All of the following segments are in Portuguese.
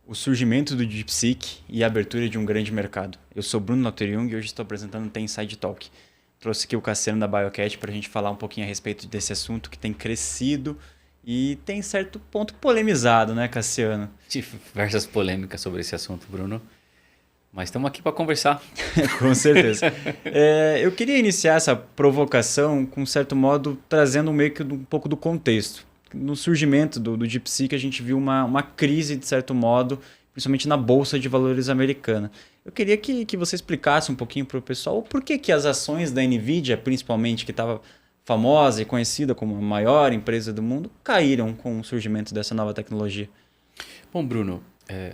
O surgimento do DeepSeek e a abertura de um grande mercado. Eu sou Bruno Lauter-Jung e hoje estou apresentando o The Inside Talk. Trouxe aqui o Cassiano da BioCat para a gente falar um pouquinho a respeito desse assunto que tem crescido e tem certo ponto polemizado, né, Cassiano? Diversas polêmicas sobre esse assunto, Bruno. Mas estamos aqui para conversar. Com certeza. Eu queria iniciar essa provocação, com certo modo, trazendo meio que um pouco do contexto. No surgimento do DeepSeek, a gente viu uma crise, de certo modo, principalmente na Bolsa de Valores americana. Eu queria que você explicasse um pouquinho para o pessoal o porquê que as ações da NVIDIA, principalmente, que estava famosa e conhecida como a maior empresa do mundo, caíram com o surgimento dessa nova tecnologia. Bom, Bruno,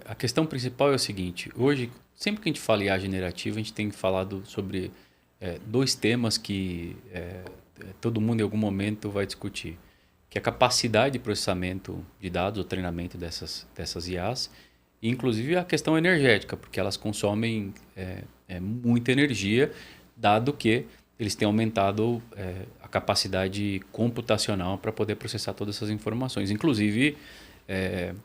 a questão principal é o seguinte. Hoje, sempre que a gente fala em IA generativa, a gente tem falado sobre dois temas que todo mundo em algum momento vai discutir. Que é a capacidade de processamento de dados, o treinamento dessas IAs, e inclusive a questão energética, porque elas consomem muita energia, dado que eles têm aumentado a capacidade computacional para poder processar todas essas informações. Inclusive,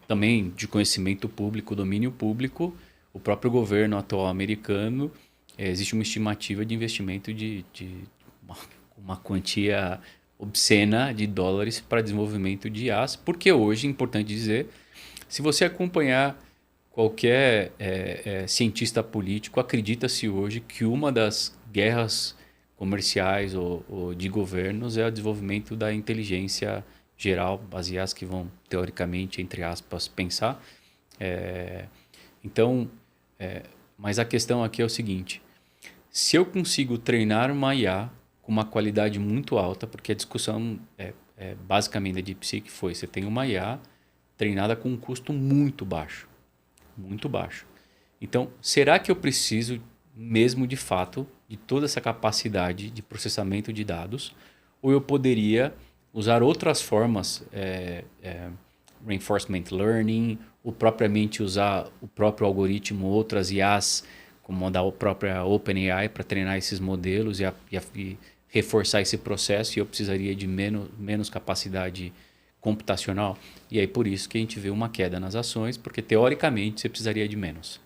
também de conhecimento público, domínio público, o próprio governo atual americano, existe uma estimativa de investimento de uma quantia obscena de dólares para desenvolvimento de IAs, porque hoje, importante dizer, se você acompanhar qualquer cientista político, acredita-se hoje que uma das guerras comerciais ou de governos é o desenvolvimento da inteligência geral, as IAs que vão, teoricamente, entre aspas, pensar. Então, mas a questão aqui é o seguinte, se eu consigo treinar uma IA com uma qualidade muito alta, porque a discussão basicamente da DeepSeek foi, você tem uma IA treinada com um custo muito baixo. Muito baixo. Então, será que eu preciso mesmo de fato de toda essa capacidade de processamento de dados? Ou eu poderia usar outras formas, reinforcement learning, ou propriamente usar o próprio algoritmo, outras IAs, como a própria OpenAI, para treinar esses modelos e reforçar esse processo, e eu precisaria de menos capacidade computacional. E aí por isso que a gente vê uma queda nas ações, porque teoricamente você precisaria de menos.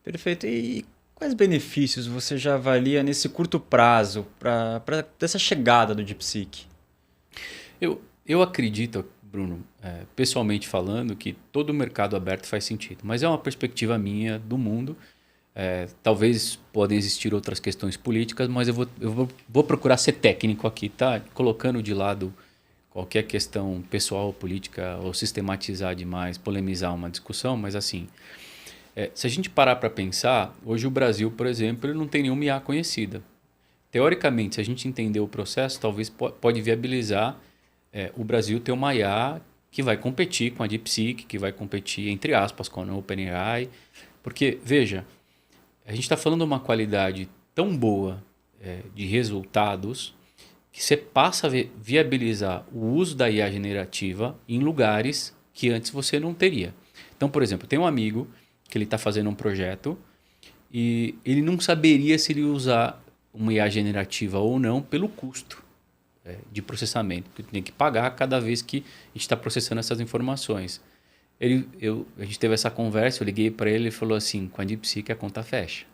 Perfeito. E quais benefícios você já avalia nesse curto prazo para dessa chegada do DeepSeek? Eu acredito, Bruno, pessoalmente falando, que todo o mercado aberto faz sentido. Mas é uma perspectiva minha do mundo. Talvez podem existir outras questões políticas, mas eu vou procurar ser técnico aqui, tá? Colocando de lado qualquer questão pessoal ou política ou sistematizar demais, polemizar uma discussão, mas assim, se a gente parar para pensar, hoje o Brasil, por exemplo, ele não tem nenhuma IA conhecida. Teoricamente, se a gente entender o processo, talvez pode viabilizar o Brasil ter uma IA que vai competir com a DeepSeek, que vai competir, entre aspas, com a OpenAI, porque, veja, a gente está falando de uma qualidade tão boa de resultados que você passa a viabilizar o uso da IA generativa em lugares que antes você não teria. Então, por exemplo, tem um amigo que ele está fazendo um projeto e ele não saberia se ele usar uma IA generativa ou não pelo custo de processamento, que tem que pagar cada vez que a gente está processando essas informações. A gente teve essa conversa, eu liguei para ele e falou assim, com a DeepSeek a conta fecha.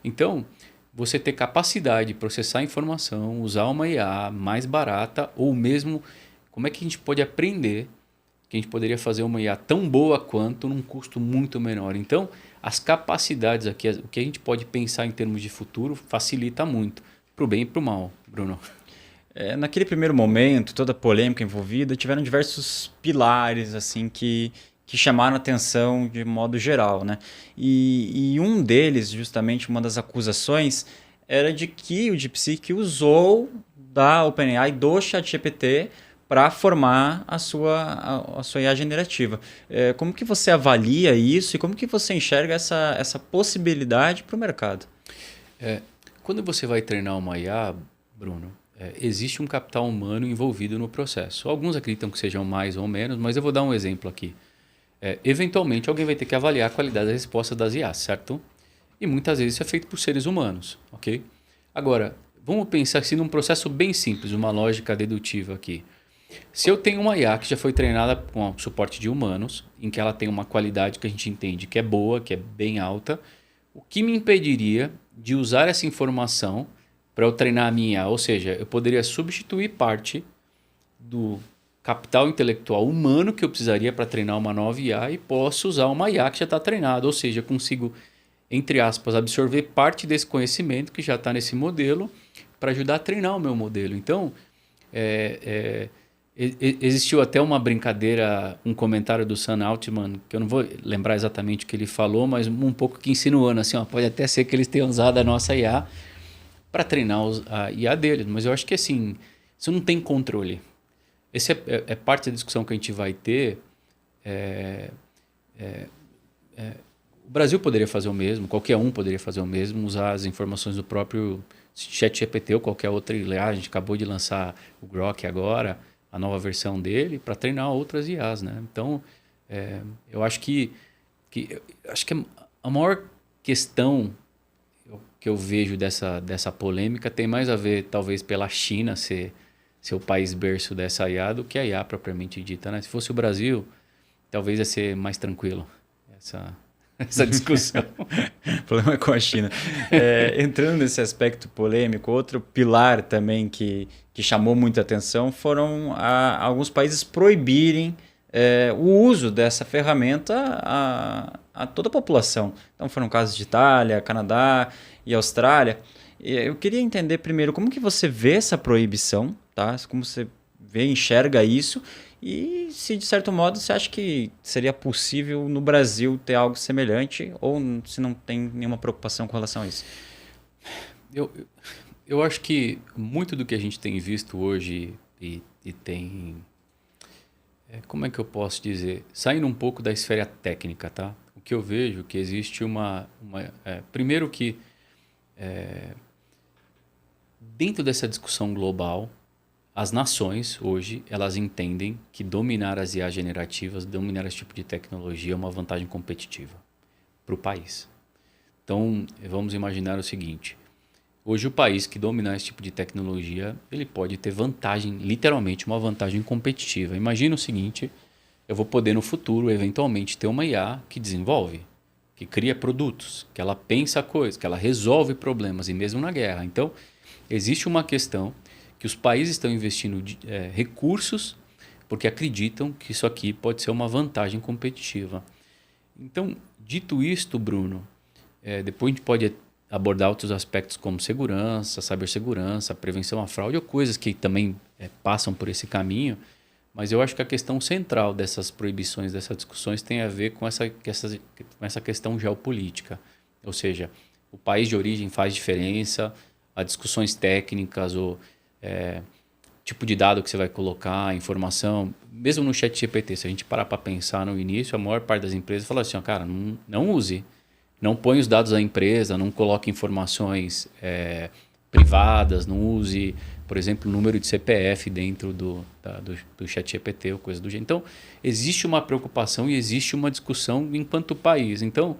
Então, você ter capacidade de processar informação, usar uma IA mais barata ou mesmo como é que a gente pode aprender que a gente poderia fazer uma IA tão boa quanto num custo muito menor. Então, as capacidades aqui, o que a gente pode pensar em termos de futuro facilita muito, para o bem e para o mal, Bruno. Naquele primeiro momento, toda a polêmica envolvida, tiveram diversos pilares assim que chamaram a atenção de modo geral, né? E um deles, justamente uma das acusações, era de que o DeepSeek usou da OpenAI, do ChatGPT, para formar a sua IA generativa. Como que você avalia isso e como que você enxerga essa possibilidade para o mercado? Quando você vai treinar uma IA, Bruno, existe um capital humano envolvido no processo. Alguns acreditam que sejam mais ou menos, mas eu vou dar um exemplo aqui. Eventualmente, alguém vai ter que avaliar a qualidade da resposta das IAs, certo? E muitas vezes isso é feito por seres humanos, ok? Agora, vamos pensar assim num processo bem simples, uma lógica dedutiva aqui. Se eu tenho uma IA que já foi treinada com o suporte de humanos, em que ela tem uma qualidade que a gente entende que é boa, que é bem alta, o que me impediria de usar essa informação para eu treinar a minha IA? Ou seja, eu poderia substituir parte do capital intelectual humano que eu precisaria para treinar uma nova IA e posso usar uma IA que já está treinada. Ou seja, eu consigo, entre aspas, absorver parte desse conhecimento que já está nesse modelo para ajudar a treinar o meu modelo. Então, existiu até uma brincadeira, um comentário do Sam Altman, que eu não vou lembrar exatamente o que ele falou, mas um pouco que insinuando assim, ó, pode até ser que eles tenham usado a nossa IA para treinar a IA deles, mas eu acho que assim, isso não tem controle. Esse é parte da discussão que a gente vai ter. O Brasil poderia fazer o mesmo, qualquer um poderia fazer o mesmo, usar as informações do próprio ChatGPT ou qualquer outra IA. A gente acabou de lançar o Grok agora, a nova versão dele, para treinar outras IAs, né? Então, eu acho que a maior questão que eu vejo dessa polêmica tem mais a ver, talvez, pela China ser o país berço dessa IA do que a IA propriamente dita, né? Se fosse o Brasil, talvez ia ser mais tranquilo essa discussão. O problema é com a China. Entrando nesse aspecto polêmico, outro pilar também que chamou muita atenção foram alguns países proibirem o uso dessa ferramenta a toda a população. Então foram casos de Itália, Canadá e Austrália. Eu queria entender primeiro como que você vê essa proibição, tá? Como você enxerga isso e se de certo modo você acha que seria possível no Brasil ter algo semelhante ou se não tem nenhuma preocupação com relação a isso. Eu acho que muito do que a gente tem visto hoje e tem... como é que eu posso dizer? Saindo um pouco da esfera técnica, tá? O que eu vejo é que existe primeiro que dentro dessa discussão global, as nações hoje elas entendem que dominar as IA generativas, dominar esse tipo de tecnologia é uma vantagem competitiva para o país. Então, vamos imaginar o seguinte. Hoje o país que dominar esse tipo de tecnologia, ele pode ter vantagem, literalmente uma vantagem competitiva. Imagina o seguinte, eu vou poder no futuro, eventualmente, ter uma IA que desenvolve, que cria produtos, que ela pensa coisas, que ela resolve problemas, e mesmo na guerra. Então, existe uma questão que os países estão investindo recursos porque acreditam que isso aqui pode ser uma vantagem competitiva. Então, dito isto, Bruno, depois a gente pode abordar outros aspectos como segurança, cibersegurança, prevenção à fraude ou coisas que também passam por esse caminho, mas eu acho que a questão central dessas proibições, dessas discussões tem a ver com essa questão geopolítica. Ou seja, o país de origem faz diferença, as discussões técnicas, o tipo de dado que você vai colocar, informação, mesmo no ChatGPT, se a gente parar para pensar no início, a maior parte das empresas fala assim, cara, não use, não põe os dados da empresa, não coloque informações privadas, não use, por exemplo, o número de CPF dentro do ChatGPT ou coisa do gênero. Então, existe uma preocupação e existe uma discussão enquanto país. Então,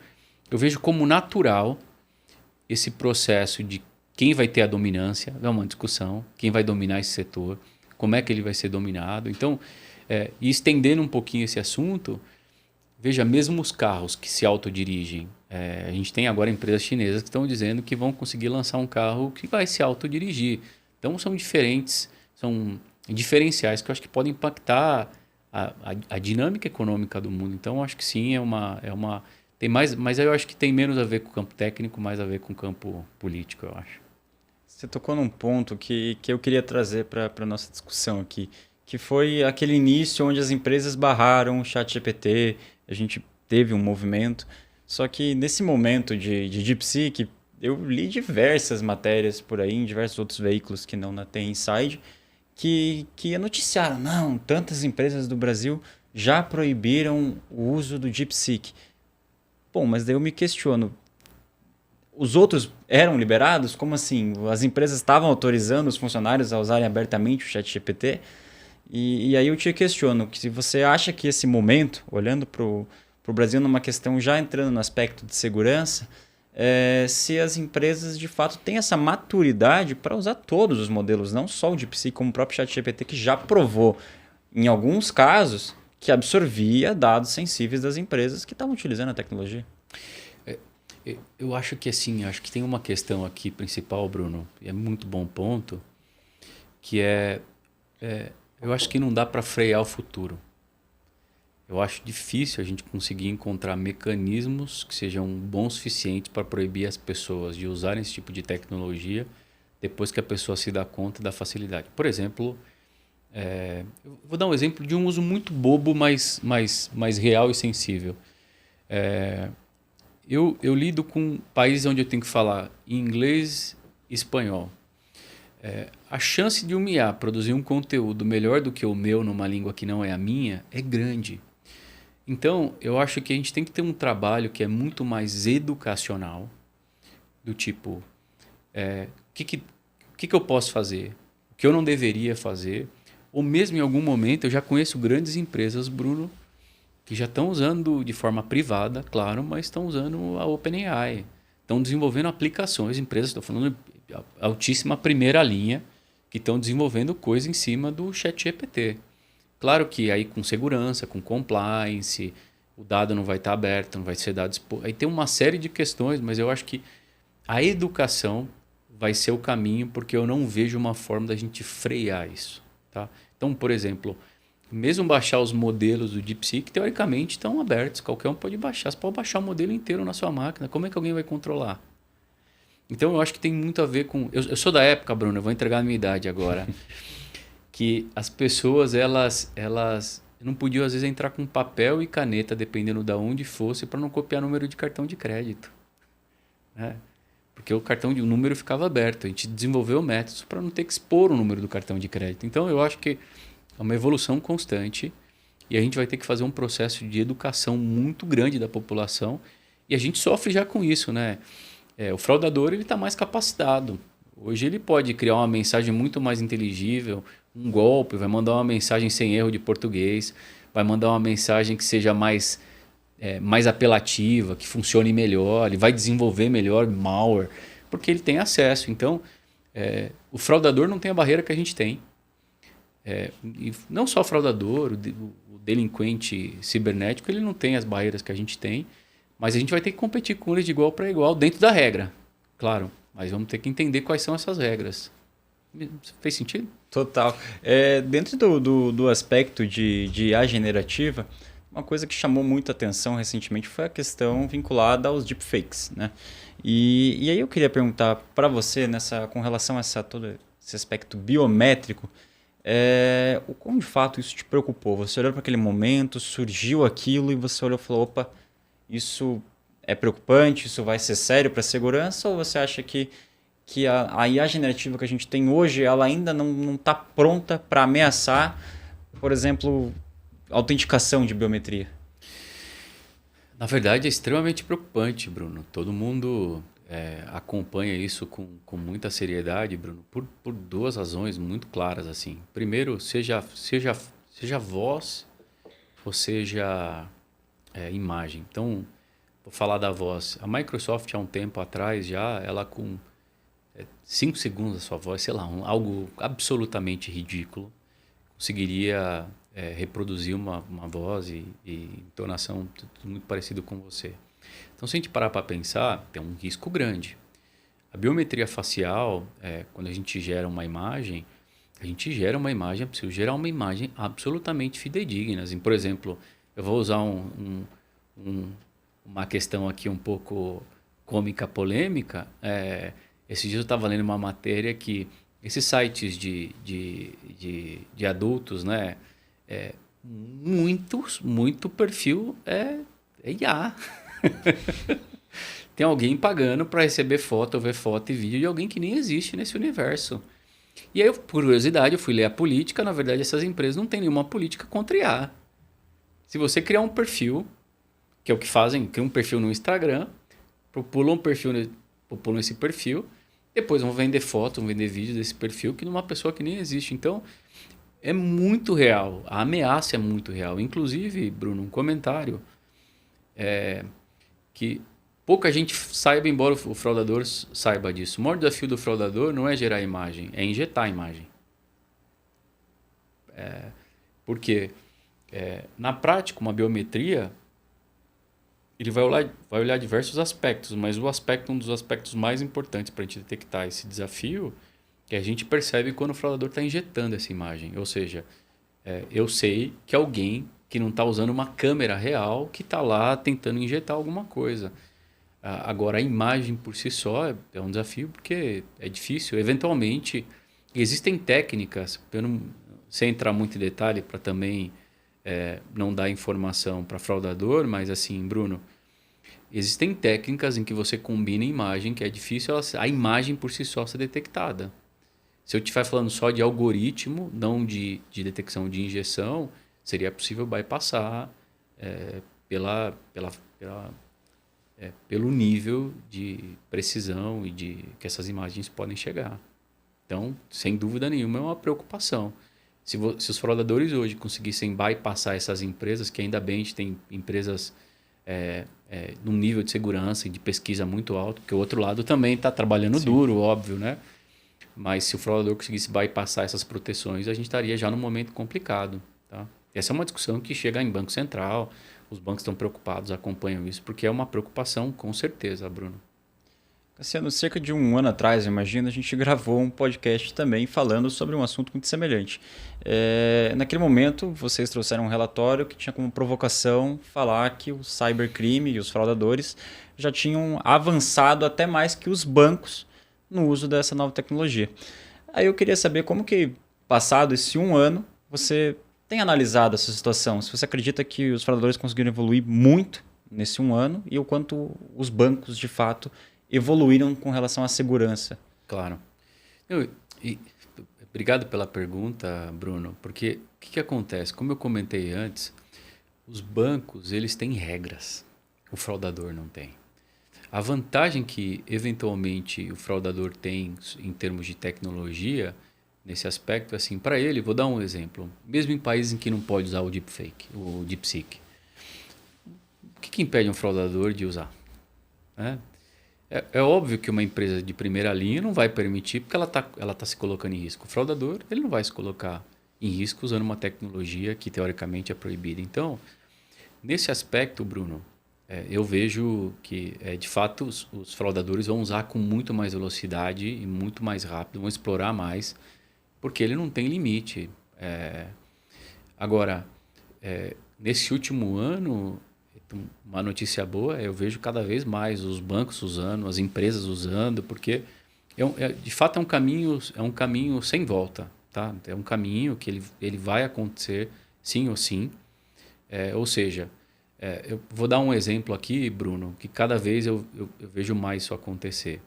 eu vejo como natural esse processo de quem vai ter a dominância, é uma discussão, quem vai dominar esse setor, como é que ele vai ser dominado. Então, e estendendo um pouquinho esse assunto, veja, mesmo os carros que se autodirigem, a gente tem agora empresas chinesas que estão dizendo que vão conseguir lançar um carro que vai se autodirigir. Então, são diferenciais que eu acho que podem impactar a dinâmica econômica do mundo. Então, eu acho que sim, tem mais, mas eu acho que tem menos a ver com o campo técnico, mais a ver com o campo político, eu acho. Você tocou num ponto que eu queria trazer para a nossa discussão aqui, que foi aquele início onde as empresas barraram o ChatGPT, a gente teve um movimento, só que nesse momento de DeepSeek, eu li diversas matérias por aí, em diversos outros veículos que não na Tem Inside, que noticiaram, não, tantas empresas do Brasil já proibiram o uso do DeepSeek. Bom, mas daí eu me questiono, os outros eram liberados? Como assim? As empresas estavam autorizando os funcionários a usarem abertamente o ChatGPT? E aí eu te questiono, que se você acha que esse momento, olhando para o Brasil numa questão já entrando no aspecto de segurança, se as empresas de fato têm essa maturidade para usar todos os modelos, não só o DeepSeek, como o próprio ChatGPT, que já provou, em alguns casos, que absorvia dados sensíveis das empresas que estavam utilizando a tecnologia. Eu acho que assim, acho que tem uma questão aqui principal, Bruno, e é muito bom ponto, que eu acho que não dá para frear o futuro. Eu acho difícil a gente conseguir encontrar mecanismos que sejam bons o suficiente para proibir as pessoas de usarem esse tipo de tecnologia depois que a pessoa se dá conta da facilidade. Por exemplo, eu vou dar um exemplo de um uso muito bobo, mais real e sensível. Eu lido com países onde eu tenho que falar inglês e espanhol. A chance de uma IA produzir um conteúdo melhor do que o meu numa língua que não é a minha é grande. Então, eu acho que a gente tem que ter um trabalho que é muito mais educacional, do tipo, o que eu posso fazer, o que eu não deveria fazer, ou mesmo em algum momento, eu já conheço grandes empresas, Bruno, que já estão usando de forma privada, claro, mas estão usando a OpenAI. Estão desenvolvendo aplicações, empresas, estou falando de altíssima primeira linha, que estão desenvolvendo coisa em cima do ChatGPT. Claro que aí com segurança, com compliance, o dado não vai estar aberto, não vai ser dado exposto. Aí tem uma série de questões, mas eu acho que a educação vai ser o caminho, porque eu não vejo uma forma da gente frear isso. Tá? Então, por exemplo, mesmo baixar os modelos do DeepSeek, teoricamente estão abertos, qualquer um pode baixar. Você pode baixar o modelo inteiro na sua máquina, como é que alguém vai controlar? Então eu acho que tem muito a ver com... Eu sou da época, Bruno, eu vou entregar a minha idade agora, que as pessoas elas não podiam às vezes entrar com papel e caneta, dependendo de onde fosse, para não copiar número de cartão de crédito. Né? Porque o número ficava aberto. A gente desenvolveu métodos para não ter que expor o número do cartão de crédito. Então eu acho que é uma evolução constante e a gente vai ter que fazer um processo de educação muito grande da população e a gente sofre já com isso, né? O fraudador ele está mais capacitado. Hoje ele pode criar uma mensagem muito mais inteligível, um golpe, vai mandar uma mensagem sem erro de português, vai mandar uma mensagem que seja mais apelativa, que funcione melhor, ele vai desenvolver melhor malware, porque ele tem acesso. Então, o fraudador não tem a barreira que a gente tem. E não só o fraudador, o delinquente cibernético, ele não tem as barreiras que a gente tem, mas a gente vai ter que competir com eles de igual para igual, dentro da regra, claro. Mas vamos ter que entender quais são essas regras. Fez sentido? Total. Dentro do aspecto de IA generativa, uma coisa que chamou muita atenção recentemente foi a questão vinculada aos deepfakes, né? E aí eu queria perguntar para você, com relação a todo esse aspecto biométrico, o quão de fato isso te preocupou? Você olhou para aquele momento, surgiu aquilo e você olhou e falou, opa, isso é preocupante, isso vai ser sério para a segurança? Ou você acha que a IA generativa que a gente tem hoje, ela ainda não está pronta para ameaçar, por exemplo, autenticação de biometria? Na verdade, é extremamente preocupante, Bruno. Todo mundo acompanha isso com muita seriedade, Bruno, por duas razões muito claras. Assim. Primeiro, seja voz ou seja imagem. Então, vou falar da voz. A Microsoft, há um tempo atrás, ela com 5 segundos da sua voz, sei lá, algo absolutamente ridículo, conseguiria reproduzir uma voz e entonação muito parecido com você. Então, se a gente parar para pensar, tem um risco grande. A biometria facial, quando a gente gera uma imagem, é preciso gerar uma imagem absolutamente fidedigna. Assim, por exemplo, eu vou usar uma questão aqui um pouco cômica, polêmica. Esses dias eu estava lendo uma matéria que esses sites de adultos, né, muito perfil é IA. Tem alguém pagando para receber foto, ver foto e vídeo de alguém que nem existe nesse universo. E aí, por curiosidade, eu fui ler a política. Na verdade, essas empresas não têm nenhuma política contra IA. Se você criar um perfil, que é o que fazem, criam um perfil no Instagram, populam esse perfil, depois vão vender fotos, vão vender vídeos desse perfil que numa pessoa que nem existe. Então, é muito real. A ameaça é muito real. Inclusive, Bruno, um comentário que pouca gente saiba, embora o fraudador saiba disso. O maior desafio do fraudador não é gerar imagem, é injetar imagem. Porque na prática, uma biometria, ele vai olhar diversos aspectos, mas um dos aspectos mais importantes para a gente detectar esse desafio é que a gente percebe quando o fraudador está injetando essa imagem. Ou seja, eu sei que alguém que não está usando uma câmera real que está lá tentando injetar alguma coisa. Agora, a imagem por si só é um desafio porque é difícil. Eventualmente, existem técnicas, eu não sei entrar muito em detalhe para também não dar informação para fraudador, mas assim, Bruno, existem técnicas em que você combina imagem, que é difícil a imagem por si só ser detectada. Se eu estiver falando só de algoritmo, não de detecção de injeção, seria possível bypassar pelo nível de precisão e de que essas imagens podem chegar. Então, sem dúvida nenhuma, é uma preocupação. Se os fraudadores hoje conseguissem bypassar essas empresas, que ainda bem a gente tem empresas num nível de segurança e de pesquisa muito alto, porque o outro lado também está trabalhando Sim. duro, óbvio, né? Mas se o fraudador conseguisse bypassar essas proteções, a gente estaria já num momento complicado. Tá? Essa é uma discussão que chega em Banco Central, os bancos estão preocupados, acompanham isso, porque é uma preocupação com certeza, Bruno. Cassiano, cerca de um ano atrás, imagina, a gente gravou um podcast também falando sobre um assunto muito semelhante. Naquele momento, vocês trouxeram um relatório que tinha como provocação falar que o cybercrime e os fraudadores já tinham avançado até mais que os bancos no uso dessa nova tecnologia. Aí eu queria saber como que, passado esse um ano, você tem analisado essa situação. Se você acredita que os fraudadores conseguiram evoluir muito nesse um ano e o quanto os bancos, de fato, evoluíram com relação à segurança. Claro. Obrigado pela pergunta, Bruno, porque o que acontece? Como eu comentei antes, os bancos eles têm regras, o fraudador não tem. A vantagem que, eventualmente, o fraudador tem em termos de tecnologia, nesse aspecto, assim, para ele, vou dar um exemplo. Mesmo em países em que não pode usar o deepfake, o DeepSeek, o que impede um fraudador de usar? É óbvio que uma empresa de primeira linha não vai permitir, porque ela tá se colocando em risco. O fraudador ele não vai se colocar em risco usando uma tecnologia que, teoricamente, é proibida. Então, nesse aspecto, Bruno, eu vejo que, de fato, os fraudadores vão usar com muito mais velocidade e muito mais rápido, vão explorar mais, porque ele não tem limite. Agora, nesse último ano, uma notícia boa, eu vejo cada vez mais os bancos usando, as empresas usando, porque de fato é um caminho sem volta. Tá? É um caminho que ele vai acontecer sim ou sim. Ou seja, eu vou dar um exemplo aqui, Bruno, que cada vez eu vejo mais isso acontecer.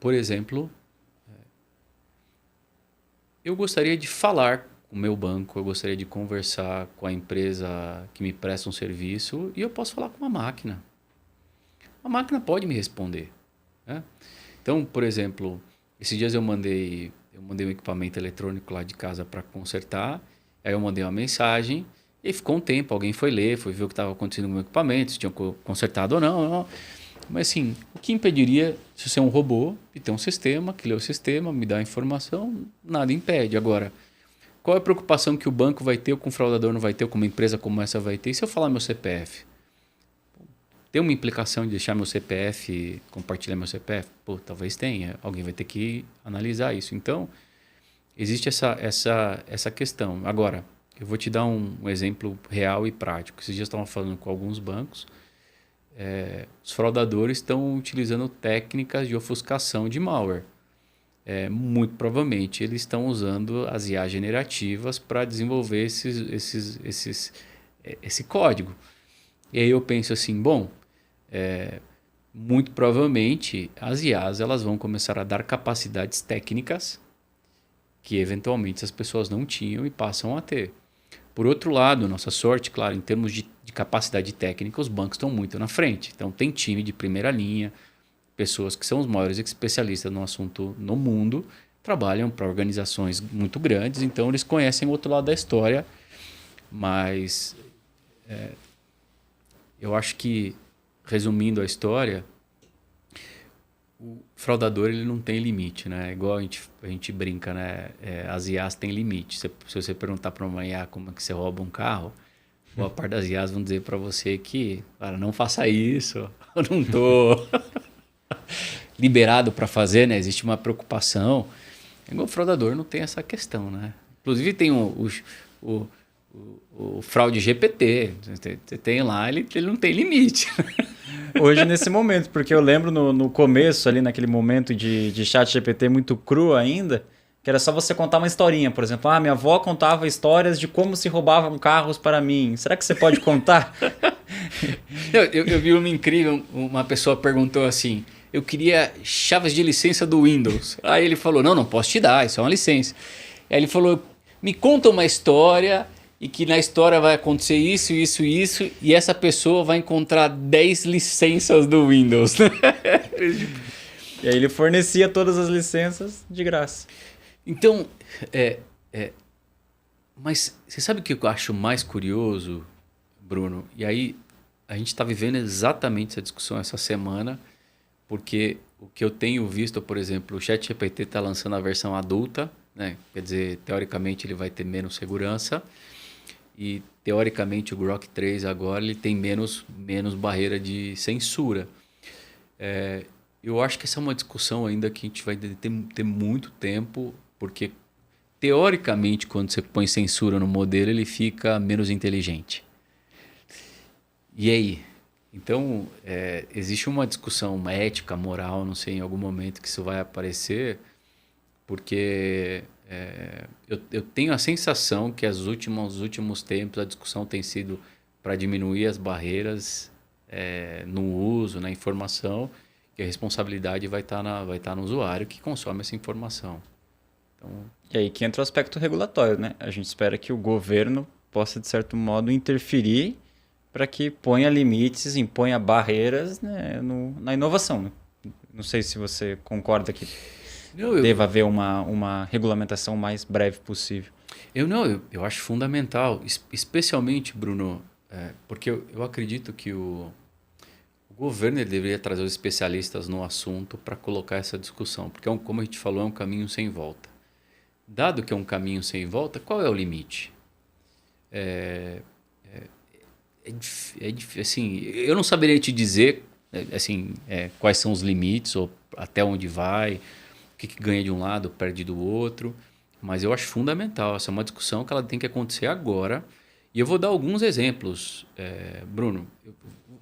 Por exemplo, eu gostaria de falar com o meu banco, eu gostaria de conversar com a empresa que me presta um serviço e eu posso falar com uma máquina. A máquina pode me responder. Né? Então, por exemplo, esses dias eu mandei um equipamento eletrônico lá de casa para consertar, aí eu mandei uma mensagem e ficou um tempo, alguém foi ler, foi ver o que estava acontecendo com o meu equipamento, se tinham consertado ou não. Mas assim, o que impediria se você é um robô e tem um sistema, que lê o sistema, me dá a informação, nada impede. Agora, qual é a preocupação que o banco vai ter ou que um fraudador não vai ter ou que uma empresa como essa vai ter? E se eu falar meu CPF? Tem uma implicação de deixar meu CPF, compartilhar meu CPF? Pô, talvez tenha. Alguém vai ter que analisar isso. Então, existe essa questão. Agora, eu vou te dar um exemplo real e prático. Esses dias eu estava falando com alguns bancos. Os fraudadores estão utilizando técnicas de ofuscação de malware. Muito provavelmente eles estão usando as IA generativas para desenvolver esse código. E aí eu penso assim, bom, muito provavelmente as IAs elas vão começar a dar capacidades técnicas que eventualmente as pessoas não tinham e passam a ter. Por outro lado, nossa sorte, claro, em termos de capacidade técnica, os bancos estão muito na frente. Então tem time de primeira linha, pessoas que são os maiores especialistas no assunto no mundo, trabalham para organizações muito grandes, então eles conhecem o outro lado da história, mas eu acho que resumindo a história, o fraudador ele não tem limite, né? Igual a gente brinca, né? As IAs têm limite. Se você perguntar para uma IA como é que você rouba um carro, boa parte das IAs vão dizer para você que, cara, não faça isso, eu não tô liberado para fazer, né? Existe uma preocupação. O fraudador não tem essa questão, né? Inclusive tem o fraude GPT. Você tem lá, ele não tem limite. Hoje, nesse momento, porque eu lembro no começo, ali naquele momento de chat GPT muito cru ainda, que era só você contar uma historinha. Por exemplo, minha avó contava histórias de como se roubavam carros para mim. Será que você pode contar? Eu vi uma incrível, uma pessoa perguntou assim, eu queria chaves de licença do Windows. Aí ele falou, não posso te dar, isso é uma licença. Aí ele falou, me conta uma história e que na história vai acontecer isso, isso, isso, e essa pessoa vai encontrar 10 licenças do Windows. E aí ele fornecia todas as licenças de graça. Então, mas você sabe o que eu acho mais curioso, Bruno? E aí a gente está vivendo exatamente essa discussão essa semana, porque o que eu tenho visto, por exemplo, o ChatGPT está lançando a versão adulta, né? Quer dizer, teoricamente ele vai ter menos segurança. E, teoricamente, o Grok 3 agora ele tem menos barreira de censura. Eu acho que essa é uma discussão ainda que a gente vai ter muito tempo, porque, teoricamente, quando você põe censura no modelo, ele fica menos inteligente. E aí? Então, existe uma discussão uma ética, moral, não sei, em algum momento que isso vai aparecer, porque... eu tenho a sensação que nos últimos tempos a discussão tem sido para diminuir as barreiras no uso, na informação, que a responsabilidade vai estar no usuário que consome essa informação. Então... E aí que entra o aspecto regulatório, né? A gente espera que o governo possa, de certo modo, interferir para que ponha limites, imponha barreiras, né, na inovação. Né? Não sei se você concorda que deva haver uma regulamentação mais breve possível. Eu acho fundamental, especialmente, Bruno, porque eu acredito que o governo ele deveria trazer os especialistas no assunto para colocar essa discussão, porque, como a gente falou, é um caminho sem volta. Dado que é um caminho sem volta, qual é o limite? Assim, eu não saberia te dizer assim, quais são os limites ou até onde vai, o que ganha de um lado, perde do outro, mas eu acho fundamental. Essa é uma discussão que ela tem que acontecer agora. E eu vou dar alguns exemplos, Bruno. Eu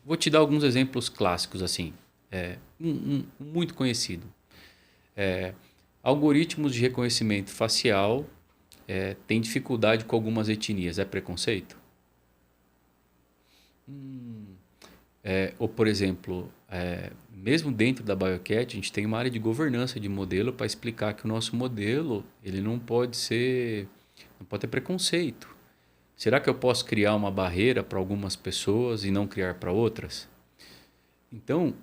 vou te dar alguns exemplos clássicos, assim, muito conhecido. Algoritmos de reconhecimento facial têm dificuldade com algumas etnias. É preconceito? Ou, por exemplo, mesmo dentro da BioCat, a gente tem uma área de governança de modelo para explicar que o nosso modelo ele não pode ter preconceito. Será que eu posso criar uma barreira para algumas pessoas e não criar para outras? Então,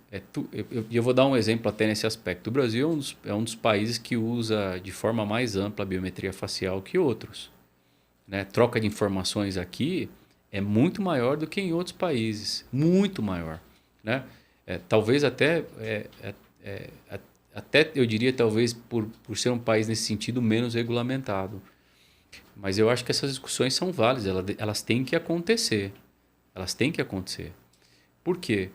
eu vou dar um exemplo até nesse aspecto. O Brasil é um dos países que usa de forma mais ampla a biometria facial que outros. Né? Troca de informações aqui é muito maior do que em outros países. Muito maior. Né? Talvez até eu diria, talvez por ser um país nesse sentido menos regulamentado. Mas eu acho que essas discussões são válidas, elas têm que acontecer. Elas têm que acontecer. Por quê?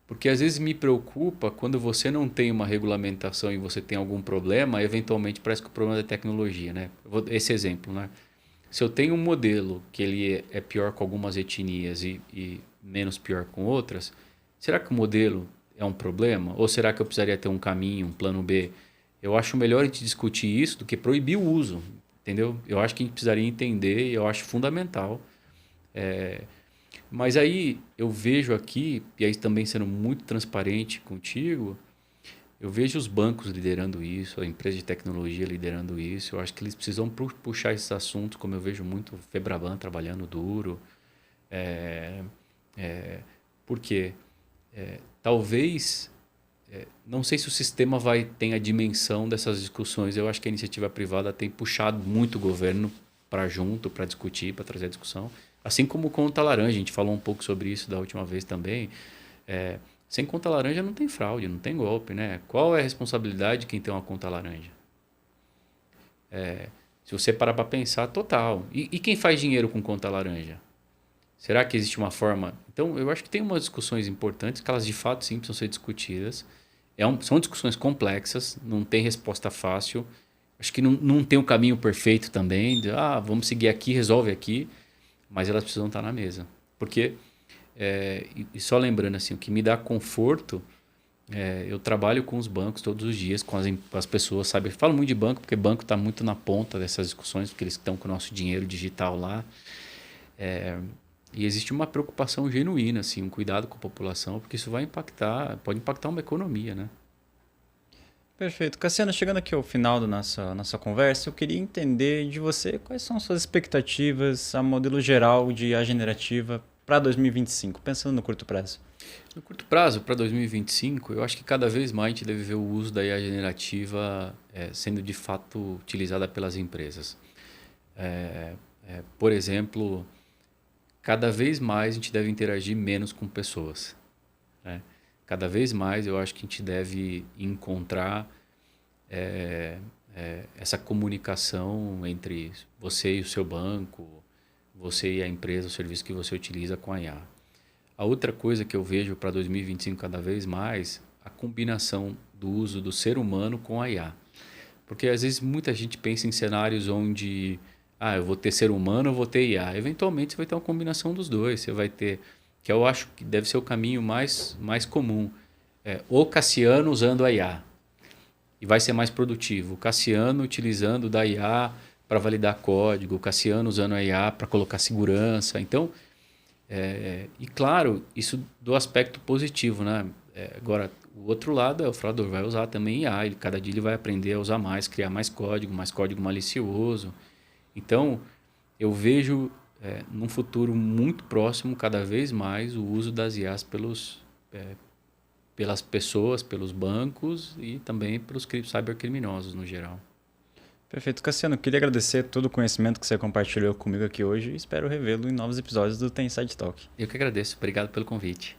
Porque às vezes me preocupa quando você não tem uma regulamentação e você tem algum problema, eventualmente parece que o problema é da tecnologia. Né? Esse exemplo, né? Se eu tenho um modelo que ele é pior com algumas etnias e menos pior com outras, será que o modelo é um problema? Ou será que eu precisaria ter um caminho, um plano B? Eu acho melhor a gente discutir isso do que proibir o uso. Entendeu? Eu acho que a gente precisaria entender e eu acho fundamental. Mas aí eu vejo aqui, e aí também sendo muito transparente contigo, eu vejo os bancos liderando isso, a empresa de tecnologia liderando isso. Eu acho que eles precisam puxar esses assuntos, como eu vejo muito o Febraban trabalhando duro. Por quê? Talvez... não sei se o sistema tem a dimensão dessas discussões. Eu acho que a iniciativa privada tem puxado muito o governo para junto, para discutir, para trazer a discussão. Assim como com o Conta Laranja, a gente falou um pouco sobre isso da última vez também. Sem conta laranja não tem fraude, não tem golpe, né? Qual é a responsabilidade de quem tem uma conta laranja? Se você parar para pensar, total. E quem faz dinheiro com conta laranja? Será que existe uma forma? Então, eu acho que tem umas discussões importantes que elas de fato sim precisam ser discutidas. São discussões complexas, não tem resposta fácil. Acho que não tem um caminho perfeito também. Vamos seguir aqui, resolve aqui. Mas elas precisam estar na mesa. Porque, e só lembrando assim, o que me dá conforto, eu trabalho com os bancos todos os dias, com as pessoas, sabe? Eu falo muito de banco, porque banco está muito na ponta dessas discussões, porque eles estão com o nosso dinheiro digital lá. E existe uma preocupação genuína, assim, um cuidado com a população, porque isso pode impactar uma economia, né? Perfeito. Cassiano, chegando aqui ao final da nossa conversa, eu queria entender de você quais são suas expectativas a modelo geral de IA generativa para 2025, pensando no curto prazo. No curto prazo, para 2025, eu acho que cada vez mais a gente deve ver o uso da IA generativa sendo de fato utilizada pelas empresas. Por exemplo, cada vez mais a gente deve interagir menos com pessoas, né? Cada vez mais eu acho que a gente deve encontrar essa comunicação entre você e o seu banco, você e a empresa, o serviço que você utiliza com a IA. A outra coisa que eu vejo para 2025 cada vez mais, a combinação do uso do ser humano com a IA. Porque às vezes muita gente pensa em cenários onde eu vou ter ser humano ou vou ter IA. Eventualmente você vai ter uma combinação dos dois. Você vai ter, que eu acho que deve ser o caminho mais comum, o Cassiano usando a IA. E vai ser mais produtivo. O Cassiano utilizando da IA para validar código, o Cassiano usando a IA para colocar segurança. Então, e claro, isso do aspecto positivo, né? Agora, o outro lado o fraudador vai usar também IA. Cada dia ele vai aprender a usar mais, criar mais código malicioso. Então, eu vejo num futuro muito próximo, cada vez mais, o uso das IAs pelas pessoas, pelos bancos e também pelos cybercriminosos no geral. Perfeito. Cassiano, queria agradecer todo o conhecimento que você compartilhou comigo aqui hoje e espero revê-lo em novos episódios do Tem Inside Talk. Eu que agradeço. Obrigado pelo convite.